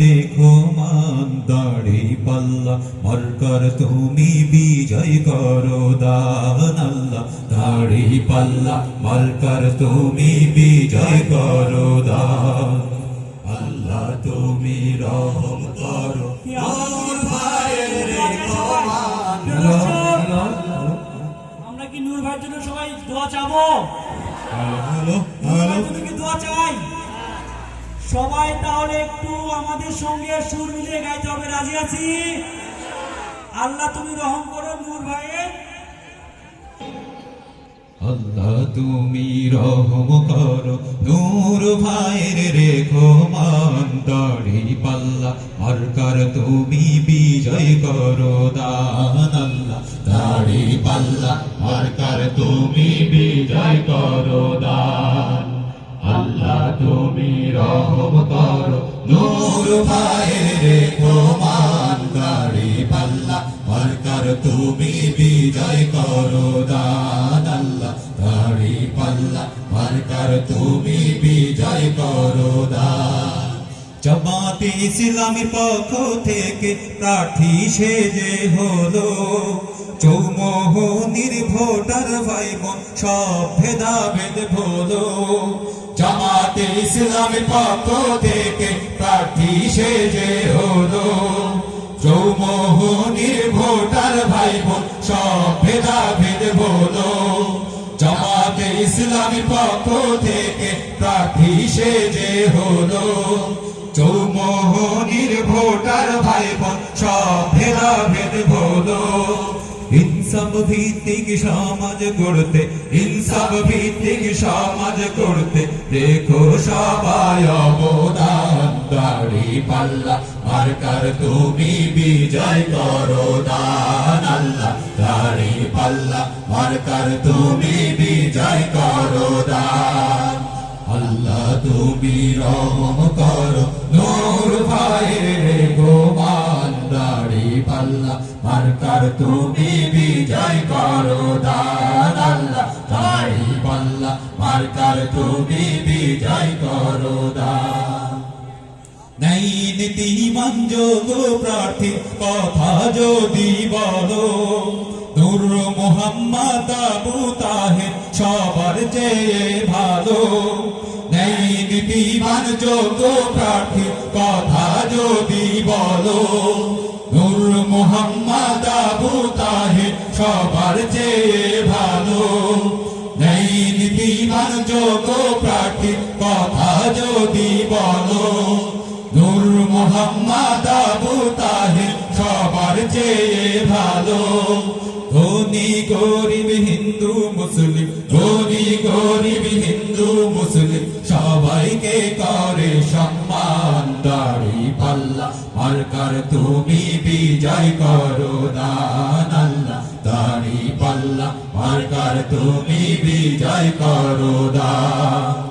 রেখো মান দাড়ি পাল্লা মার্কার তুমি বিজয় করো দান আল্লাহ দাড়ি পাল্লা মার্কার তুমি বিজয় করো দান আল্লাহ তুমি রহম করো নূর ভাইয়ের রেখো মান। আমরা কি নূর ভাইয়ের জন্য সবাই দোয়া চাবো? হ্যালো তুমি কি দোয়া চাই? সবাই তাহলে একটু আমাদের সঙ্গে সুর মিলিয়ে গাইতে হবে, রাজি আছি? আল্লাহ তুমি রহম করো নূর ভাইয়ের। আল্লাহ তুমি রহম করো নূর ভাইয়ের রেখো মান দাড়ি পাল্লা মার্কার তুমি বিজয় করো দান আল্লাহ দাড়ি পাল্লা মার্কার তুমি বিজয় করো দান আল্লাহ তুমি রহম করো নূর ভাইয়ের রেখো মান দাড়ি পাল্লা মার্কার তুমি বিজয় করো দান আল্লাহ দাড়ি পাল্লা মার্কার তুমি বিজয় করো দান জামাতে ইসলামের পক্ষ থেকে প্রার্থী সেজে হলো চৌমোহনীর ভোটার ভাই বোন সব ভেদাভেদ ভোলো জামাতে ইসলামের পক্ষ থেকে প্রার্থী সেজে হলো চৌমোহনীর ভোটার ভাই বোন সব ভেদাভেদ ভোলো জামাতে ইসলামের পক্ষ থেকে প্রার্থী সেজে হলো চৌমোহনীর ভোটার ভাই বোন সব ভেদাভেদ ভোলো ইনসাফ ভিত্তিক সমাজ গড়তে ইনসাফ ভিত্তিক সমাজ গড়তে দেখো সবাই অবদান দাড়ি পাল্লা মার্কার তুমি বিজয় করো দান আল্লাহ দাড়ি পাল্লা মার্কার তুমি বিজয় করো দান আল্লাহ তুমি রহম করো নূর ভাইয়ের রেখো মান দাড়ি পাল্লা মার্কার তুমি বিজয় করো দান আল্লাহ দাড়ি পাল্লা মার্কার তুমি বিজয় করো দান নাই নীতিমান যোগ্য প্রার্থী কথা যদি বলো নূর মুহাম্মদ আবু তাহের সবার চেয়ে ভালো নাই নীতিমান যোগ্য প্রার্থী কথা যদি বলো নূর মুহাম্মদ আবু তাহের সবার চেয়ে ভালো নাই নীতিমান যোগ্য প্রার্থী কথা যদি বলো নূর মুহাম্মদ আবু তাহের সবার চেয়ে ভালো ধনী গরিব হিন্দু মুসলিম ধনী গরিব হিন্দু মুসলিম সবাইকে করে সম্মান দাড়ি পাল্লা মার্কার তুমি বিজয় করো দান আল্লাহ দাড়ি পাল্লা মার্কার তুমি বিজয় করো দান